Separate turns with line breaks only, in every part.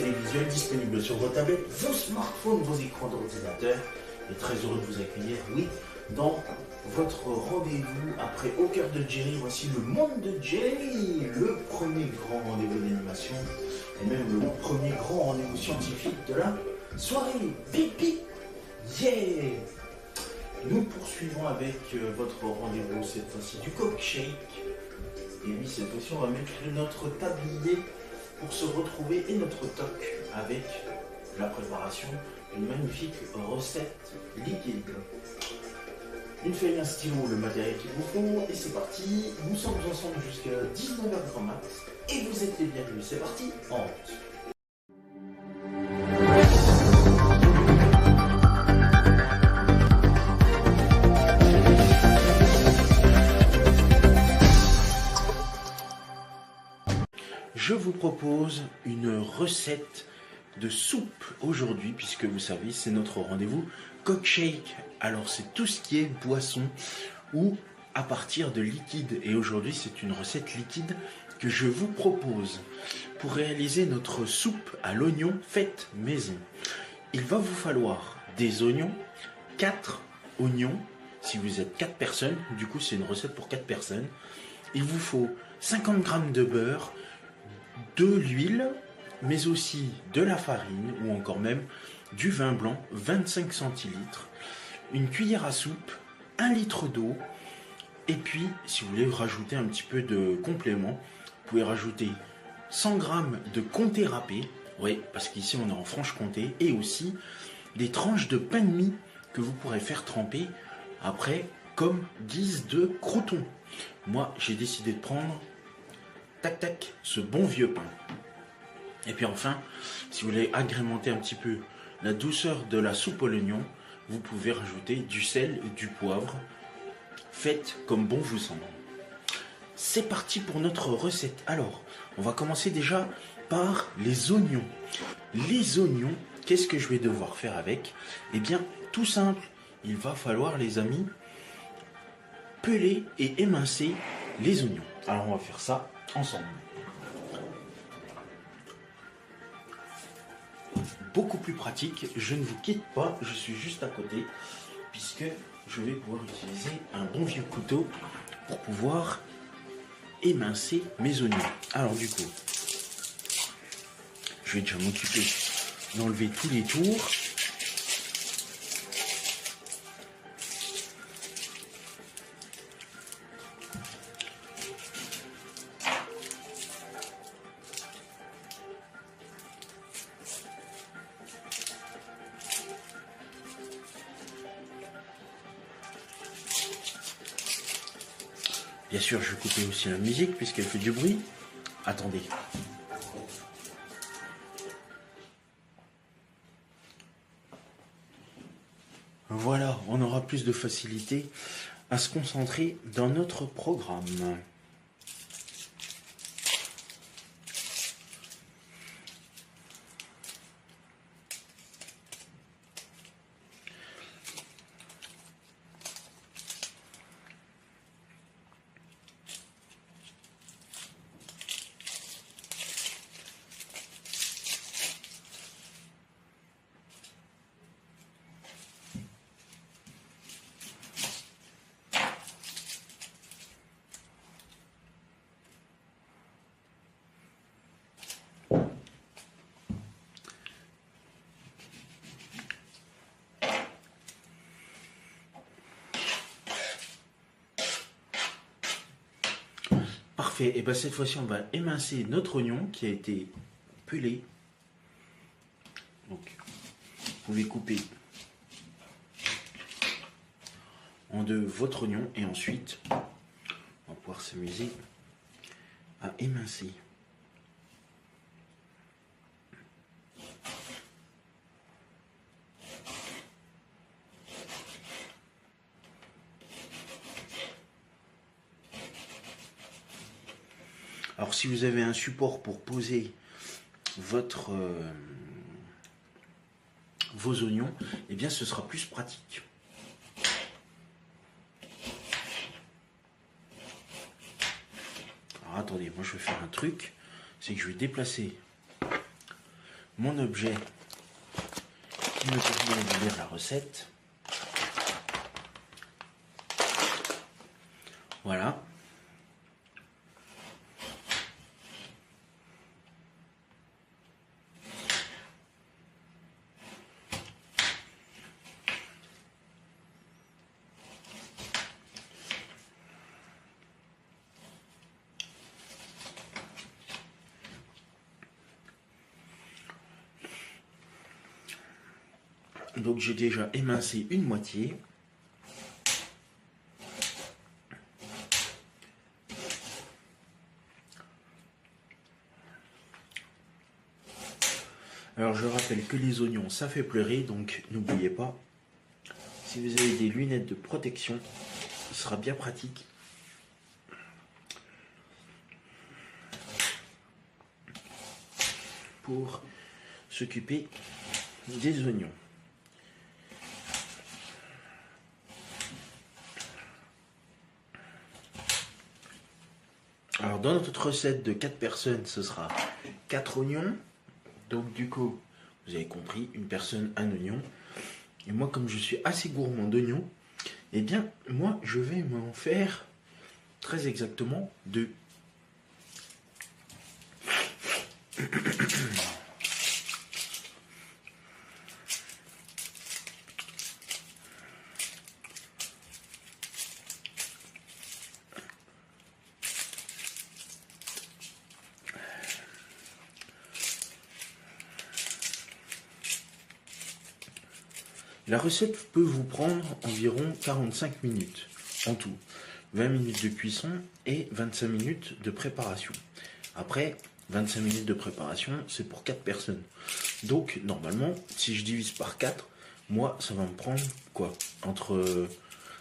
télévisuel disponible sur vos tablettes, vos smartphones, vos écrans d'ordinateur. Et très heureux de vous accueillir, oui, dans votre rendez-vous après Au cœur de Jerry. Voici le monde de Jerry, le premier grand rendez-vous d'animation et même le premier grand rendez-vous scientifique de la soirée. Pipi, yeah! Nous poursuivons avec votre rendez-vous, cette fois-ci du coq shake. Et oui, cette fois-ci, on va mettre notre tablier pour se retrouver et notre toc avec la préparation d'une magnifique recette liquide. Une feuille, un stylo, le matériel qu'il vous faut, et c'est parti. Nous sommes ensemble jusqu'à 19h grand max, et vous êtes les bienvenus. C'est parti, en route. Je vous propose une recette de soupe aujourd'hui, puisque vous savez, c'est notre rendez-vous coq shake. Alors c'est tout ce qui est boisson ou à partir de liquide. Et aujourd'hui, c'est une recette liquide que je vous propose pour réaliser notre soupe à l'oignon faite maison. Il va vous falloir des oignons, 4 oignons, si vous êtes 4 personnes. Du coup, c'est une recette pour 4 personnes. Il vous faut 50 g de beurre, de l'huile, mais aussi de la farine ou encore même du vin blanc, 25 centilitres, une cuillère à soupe, 1 litre d'eau, et puis si vous voulez rajouter un petit peu de complément, vous pouvez rajouter 100 g de comté râpé, oui, parce qu'ici on est en Franche-Comté, et aussi des tranches de pain de mie que vous pourrez faire tremper après comme guise de croûton. Moi j'ai décidé de prendre tac tac, ce bon vieux pain. Et puis enfin, si vous voulez agrémenter un petit peu la douceur de la soupe à l'oignon, vous pouvez rajouter du sel et du poivre. Faites comme bon vous semble. C'est parti pour notre recette. Alors, on va commencer déjà par les oignons. Les oignons, qu'est-ce que je vais devoir faire avec? Eh bien, tout simple, il va falloir, les amis, peler et émincer les oignons. Alors, on va faire ça ensemble. Beaucoup plus pratique, je ne vous quitte pas, je suis juste à côté, puisque je vais pouvoir utiliser un bon vieux couteau pour pouvoir émincer mes oignons. Alors du coup, je vais déjà m'occuper d'enlever tous les tours. Bien sûr, je vais couper aussi la musique puisqu'elle fait du bruit. Attendez. Voilà, on aura plus de facilité à se concentrer dans notre programme. Parfait, et bien cette fois-ci on va émincer notre oignon qui a été pelé. Donc vous pouvez couper en deux votre oignon et ensuite on va pouvoir s'amuser à émincer. Alors si vous avez un support pour poser votre vos oignons, eh bien ce sera plus pratique. Alors attendez, moi je vais faire un truc, c'est que je vais déplacer mon objet qui me permet de lire la recette. Voilà. Donc j'ai déjà émincé une moitié. Alors je rappelle que les oignons ça fait pleurer, donc n'oubliez pas, si vous avez des lunettes de protection, ce sera bien pratique. Pour s'occuper des oignons. Alors dans notre recette de 4 personnes, ce sera 4 oignons. Donc du coup, vous avez compris, une personne, un oignon. Et moi, comme je suis assez gourmand d'oignons, eh bien, moi, je vais m'en faire très exactement 2. La recette peut vous prendre environ 45 minutes en tout. 20 minutes de cuisson et 25 minutes de préparation. Après, 25 minutes de préparation, c'est pour 4 personnes. Donc, normalement, si je divise par 4, moi, ça va me prendre quoi? Entre,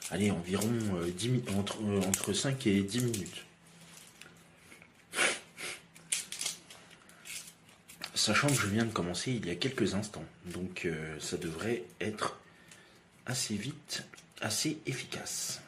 allez, environ 10, entre 5 et 10 minutes. Sachant que je viens de commencer il y a quelques instants. Donc, ça devrait être assez vite, assez efficace.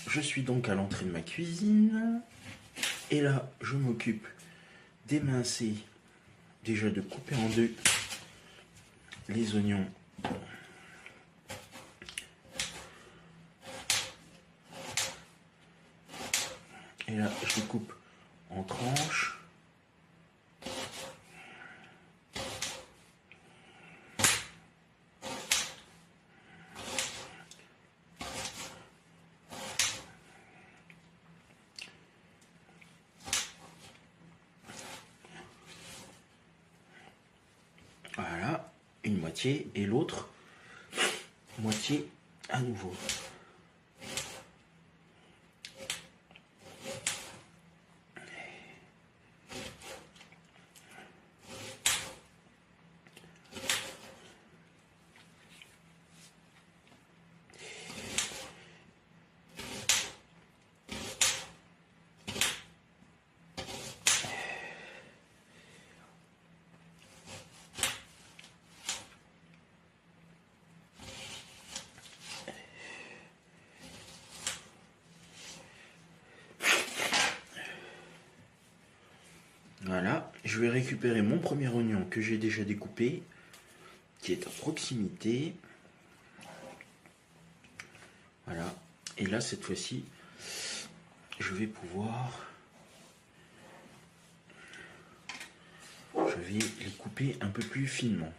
Je suis donc à l'entrée de ma cuisine. Et là, je m'occupe d'émincer, déjà de couper en 2 les oignons. Et là, je les coupe en tranches. Voilà, une moitié et l'autre moitié à nouveau. Voilà, je vais récupérer mon premier oignon que j'ai déjà découpé, qui est à proximité. Voilà, et là cette fois-ci, je vais les couper un peu plus finement.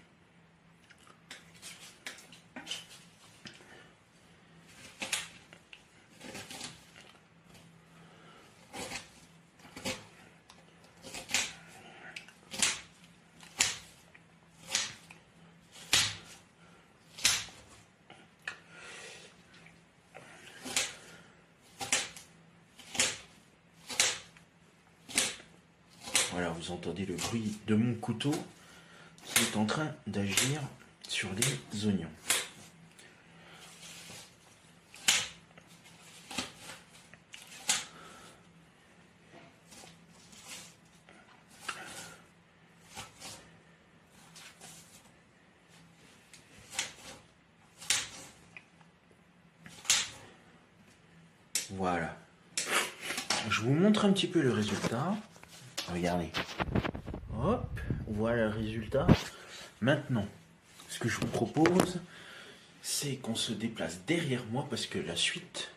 Voilà, vous entendez le bruit de mon couteau qui est en train d'agir sur les oignons. Voilà. Je vous montre un petit peu le résultat. Regardez. Hop, voilà le résultat. Maintenant, ce que je vous propose, c'est qu'on se déplace derrière moi parce que la suite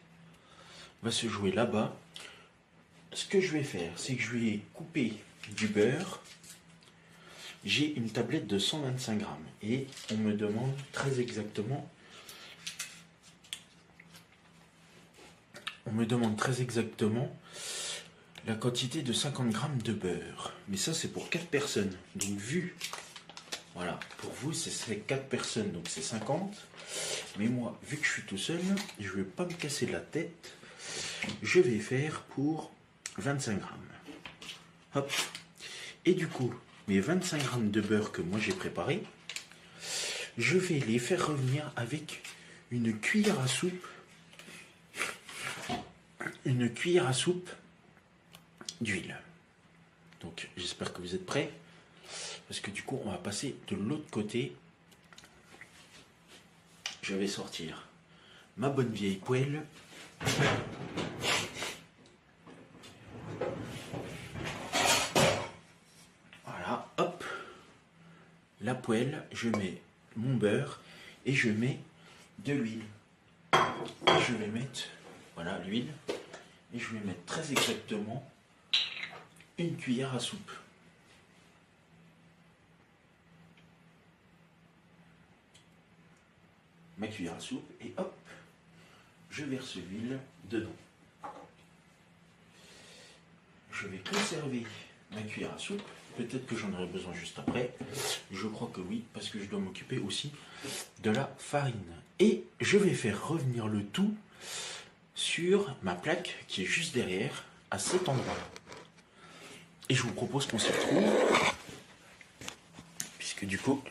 va se jouer là-bas. Ce que je vais faire, c'est que je vais couper du beurre. J'ai une tablette de 125 grammes et on me demande très exactement. On me demande très exactement la quantité de 50 grammes de beurre. Mais ça, c'est pour 4 personnes. Donc, voilà, pour vous, c'est 4 personnes, donc c'est 50. Mais moi, vu que je suis tout seul, je ne vais pas me casser la tête. Je vais faire pour 25 grammes. Hop. Et du coup, mes 25 grammes de beurre que moi j'ai préparé, je vais les faire revenir avec une cuillère à soupe. Une cuillère à soupe d'huile. Donc j'espère que vous êtes prêts. Parce que du coup, on va passer de l'autre côté. Je vais sortir ma bonne vieille poêle. Voilà, hop. La poêle, je mets mon beurre et je mets de l'huile. Je vais mettre, voilà, l'huile. Et je vais mettre très exactement une cuillère à soupe. Ma cuillère à soupe et hop, je verse l'huile dedans. Je vais conserver ma cuillère à soupe. Peut-être que j'en aurai besoin juste après. Je crois que oui, parce que je dois m'occuper aussi de la farine. Et je vais faire revenir le tout sur ma plaque qui est juste derrière, à cet endroit. Et je vous propose qu'on s'y retrouve, puisque du coup,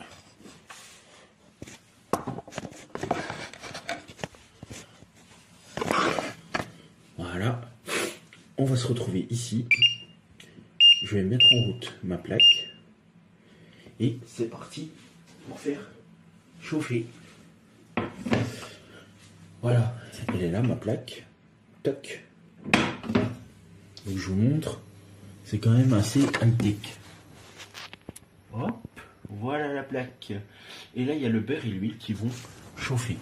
voilà, on va se retrouver ici. Je vais mettre en route ma plaque. Et c'est parti pour faire chauffer. Voilà, elle est là ma plaque. Toc. Donc je vous montre. C'est quand même assez high-tech. Hop, voilà la plaque. Et là, il y a le beurre et l'huile qui vont chauffer.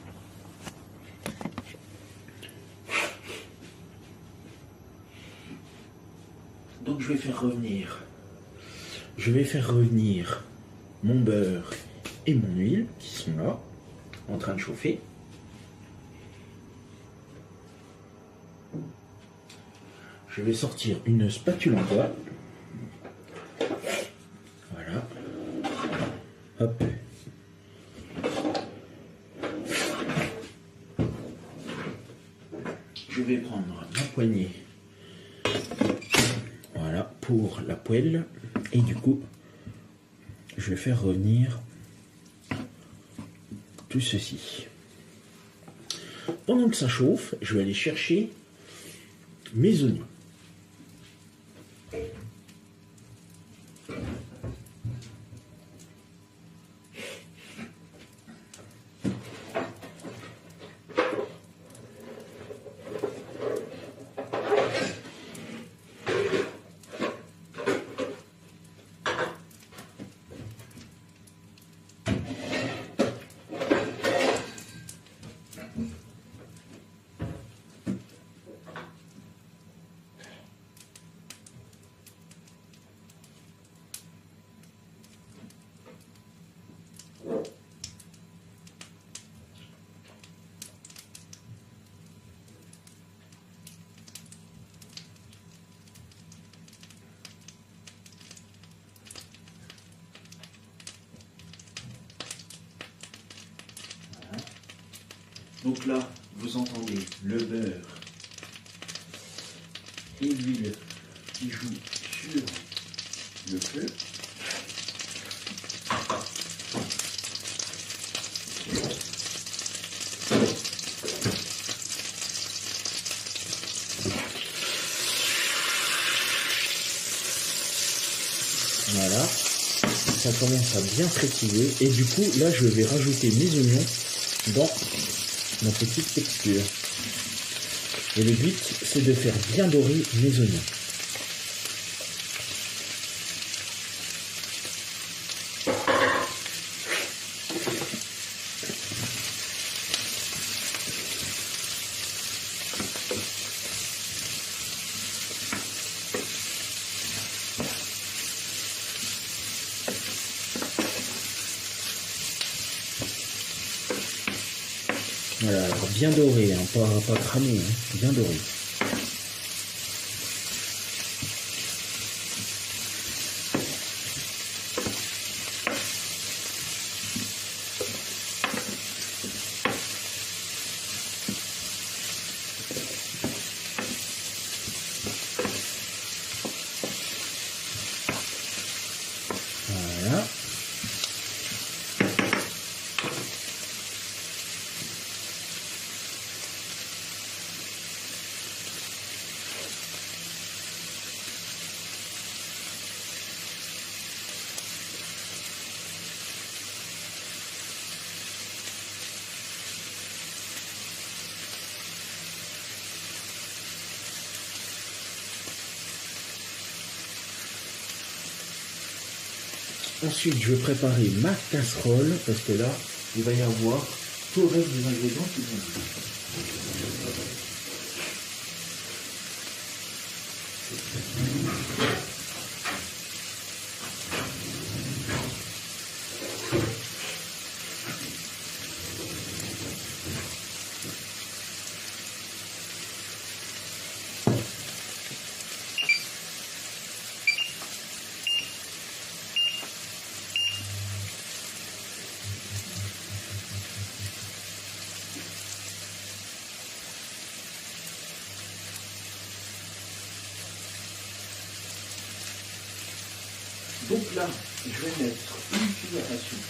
Donc je vais faire revenir mon beurre et mon huile qui sont là, en train de chauffer. Je vais sortir une spatule en bois. Voilà. Hop. Je vais prendre ma poignée. Voilà, pour la poêle. Et du coup, je vais faire revenir tout ceci. Pendant que ça chauffe, je vais aller chercher mes oignons. Donc là, vous entendez le beurre et l'huile qui jouent sur le feu. Voilà, ça commence à bien frétiller et du coup là je vais rajouter mes oignons dans ma petite texture. Et le but, c'est de faire bien dorer mes oignons. Voilà, alors bien doré, hein, pas cramé, hein, bien doré. Voilà. Ensuite, je vais préparer ma casserole parce que là, il va y avoir tout le reste des ingrédients qui vont venir. Donc là, je vais mettre une cuillère à soupe.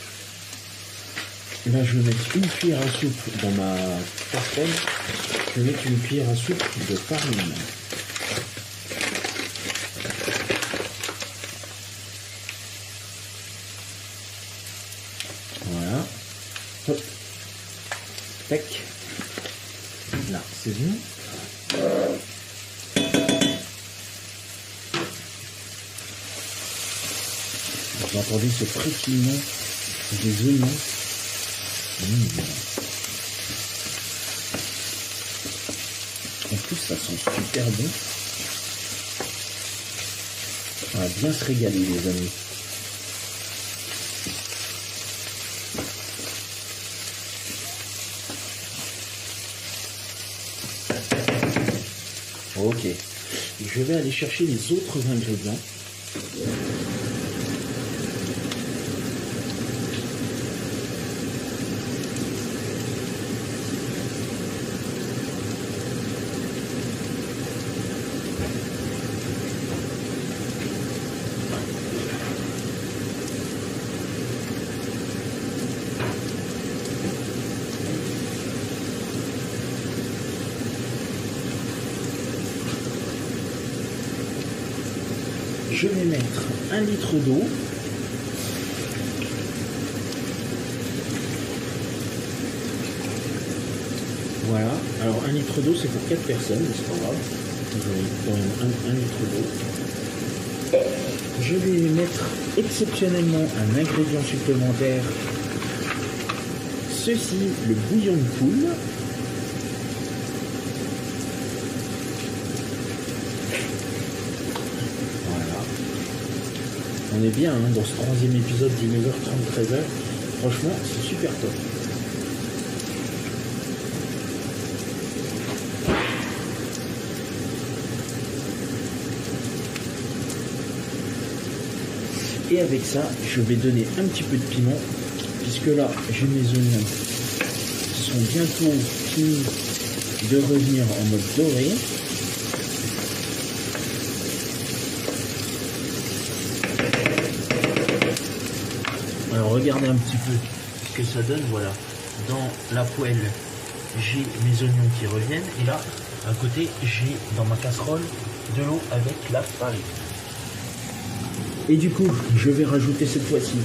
Là, je vais mettre une cuillère à soupe dans ma casserole. Je vais mettre une cuillère à soupe de farine. Voilà. Hop. Tac. Là, c'est bon. Vous entendez ce frétillement des oignons. En plus, ça sent super bon. On va bien se régaler, les amis. Ok. Je vais aller chercher les autres ingrédients. Je vais mettre 1 litre d'eau. Voilà. Alors 1 litre d'eau, c'est pour 4 personnes, mais c'est pas grave. Je vais mettre quand même 1 litre d'eau. Je vais mettre exceptionnellement un ingrédient supplémentaire. Ceci, le bouillon de poule. On est bien hein, dans ce 3e épisode du 9h30 13h. Franchement, c'est super top. Et avec ça, je vais donner un petit peu de piment, puisque là, j'ai mes oignons qui sont bientôt finis de revenir en mode doré. Alors regardez un petit peu ce que ça donne, voilà. Dans la poêle, j'ai mes oignons qui reviennent. Et là, à côté, j'ai dans ma casserole de l'eau avec la farine. Et du coup, je vais rajouter cette fois-ci,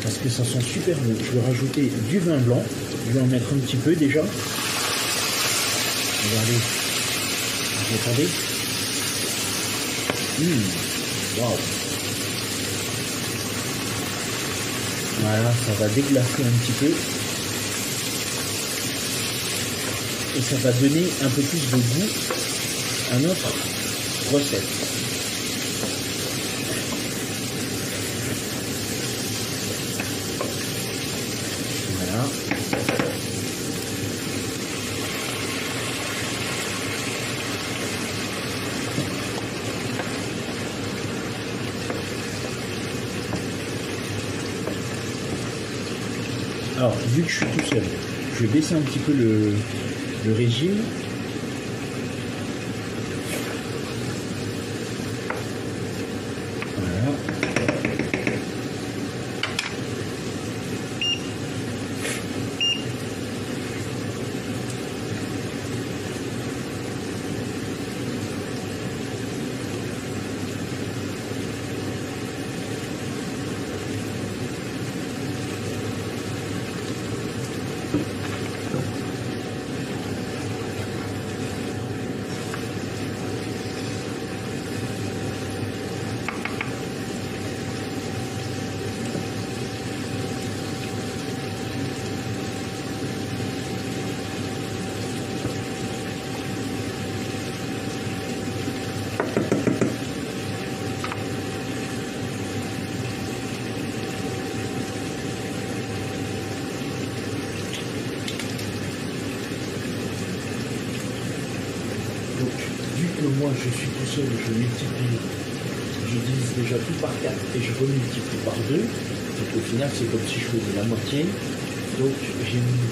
parce que ça sent super bon, je vais rajouter du vin blanc. Je vais en mettre un petit peu déjà. Regardez. Vous entendez? Waouh. Voilà, ça va déglacer un petit peu. Et ça va donner un peu plus de goût à notre recette. Voilà. Alors, vu que je suis tout seul, je vais baisser un petit peu le régime. Voilà. Donc, vu que moi je suis tout seul, je multiplie, je divise déjà tout par 4 et je remultiplie par 2. Donc au final, c'est comme si je faisais la moitié. Donc j'ai mis,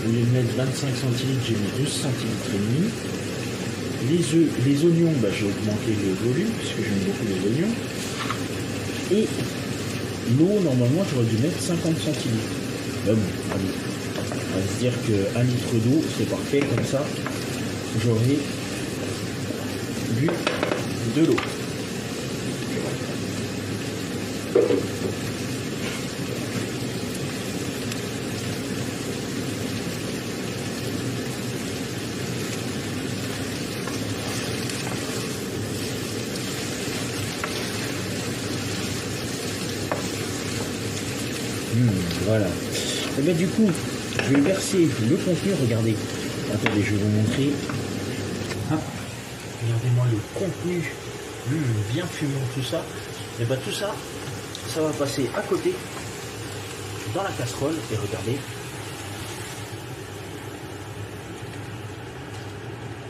au lieu de mettre 25 centilitres, j'ai mis 12 centilitres et demi. Les œufs, les oignons, bah, j'ai augmenté le volume puisque j'aime beaucoup les oignons. Et l'eau, normalement, j'aurais dû mettre 50 centilitres. Ben bon, allez, on va se dire que 1 litre d'eau, c'est parfait, comme ça, j'aurai bu de l'eau. Voilà. Et bien du coup, je vais verser le contenu. Regardez. Attendez, je vais vous montrer. Ah, regardez-moi le contenu. Bien fumant tout ça. Et bien tout ça, ça va passer à côté dans la casserole. Et regardez.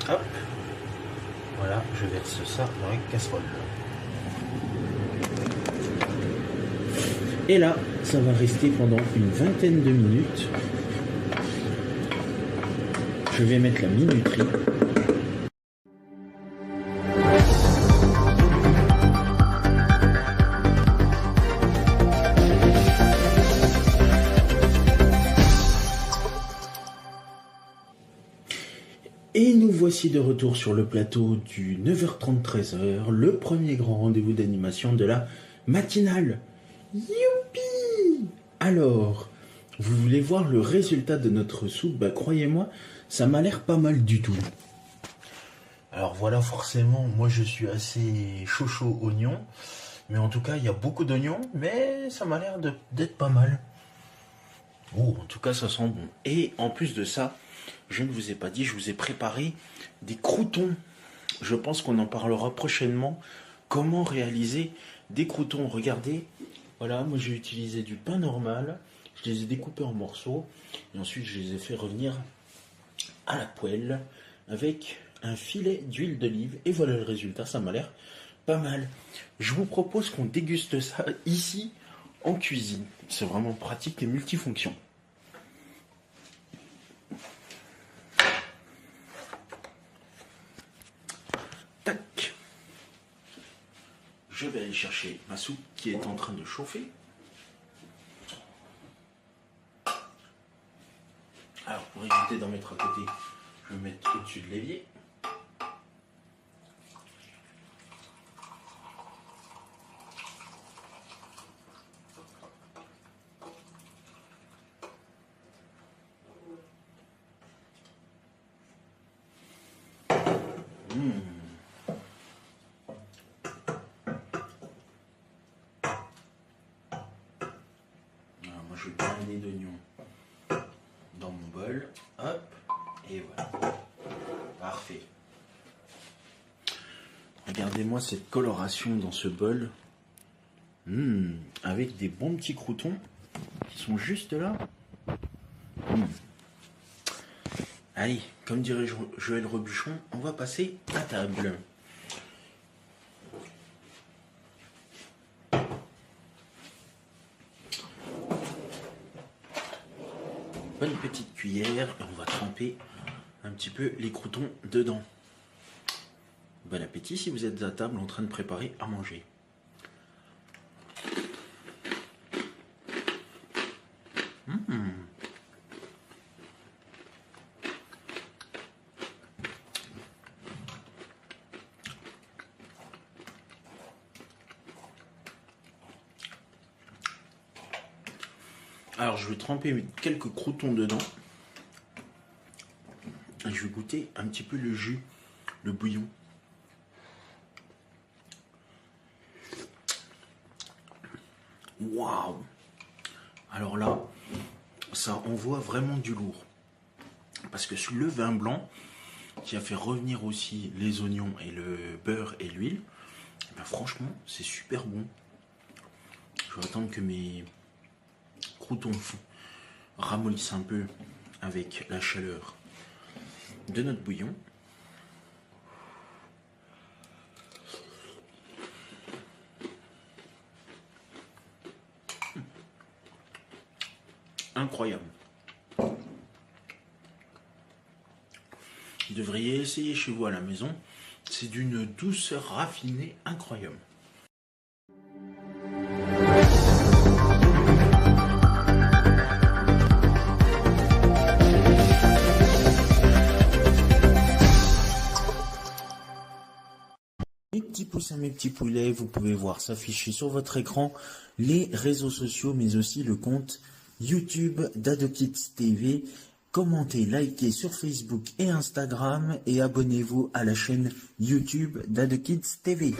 Hop. Voilà, je verse ça dans la casserole. Et là, ça va rester pendant une vingtaine de minutes. Je vais mettre la minuterie. Et nous voici de retour sur le plateau du 9h30 13h, le premier grand rendez-vous d'animation de la matinale. Youpi! Alors, vous voulez voir le résultat de notre soupe? Bah, croyez-moi, ça m'a l'air pas mal du tout. Alors voilà, forcément, moi je suis assez chaud oignon. Mais en tout cas, il y a beaucoup d'oignons, mais ça m'a l'air d'être pas mal. Oh, en tout cas, ça sent bon. Et en plus de ça, je ne vous ai pas dit, je vous ai préparé des croûtons. Je pense qu'on en parlera prochainement. Comment réaliser des croûtons? Regardez. Voilà, moi j'ai utilisé du pain normal, je les ai découpés en morceaux, et ensuite je les ai fait revenir à la poêle avec un filet d'huile d'olive, et voilà le résultat, ça m'a l'air pas mal. Je vous propose qu'on déguste ça ici en cuisine, c'est vraiment pratique et multifonction. Tac! Je vais aller chercher ma soupe qui est en train de chauffer. Alors pour éviter d'en mettre à côté, je vais mettre au-dessus de l'évier. Moi je prends un nez d'oignon dans mon bol. Hop. Et voilà. Parfait. Regardez-moi cette coloration dans ce bol. Avec des bons petits croûtons qui sont juste là. Allez, comme dirait Joël Robuchon, on va passer à table. Bonne petite cuillère et on va tremper un petit peu les croûtons dedans. Bon appétit si vous êtes à table en train de préparer à manger. Alors je vais tremper quelques croûtons dedans. Et je vais goûter un petit peu le jus, le bouillon. Waouh! Alors là, ça envoie vraiment du lourd. Parce que le vin blanc, qui a fait revenir aussi les oignons et le beurre et l'huile, ben franchement, c'est super bon. Je vais attendre que mes croûtons ramollissent un peu avec la chaleur de notre bouillon. Incroyable. Vous devriez essayer chez vous à la maison. C'est d'une douceur raffinée incroyable. Mes petits poussins, mes petits poulets, vous pouvez voir s'afficher sur votre écran les réseaux sociaux, mais aussi le compte YouTube d'AdoKids TV. Commentez, likez sur Facebook et Instagram et abonnez-vous à la chaîne YouTube d'AdoKids TV.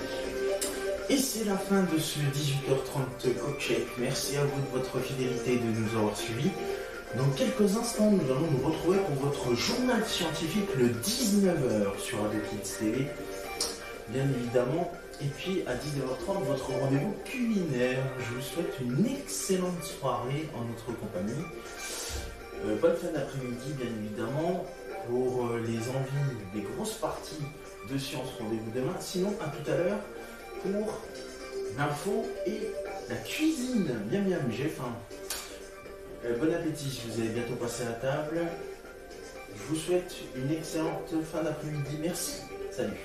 Et c'est la fin de ce 18h30 Cookshake. Merci à vous de votre fidélité et de nous avoir suivis. Dans quelques instants, nous allons nous retrouver pour votre journal scientifique le 19h sur AdoKids TV. Bien évidemment. Et puis à 19h30, votre rendez-vous culinaire. Je vous souhaite une excellente soirée en notre compagnie. Bonne fin d'après-midi, bien évidemment. Pour les envies, des grosses parties de science, rendez-vous demain. Sinon, à tout à l'heure pour l'info et la cuisine. Bien, j'ai faim. Bon appétit si vous allez bientôt passer à table. Je vous souhaite une excellente fin d'après-midi. Merci. Salut.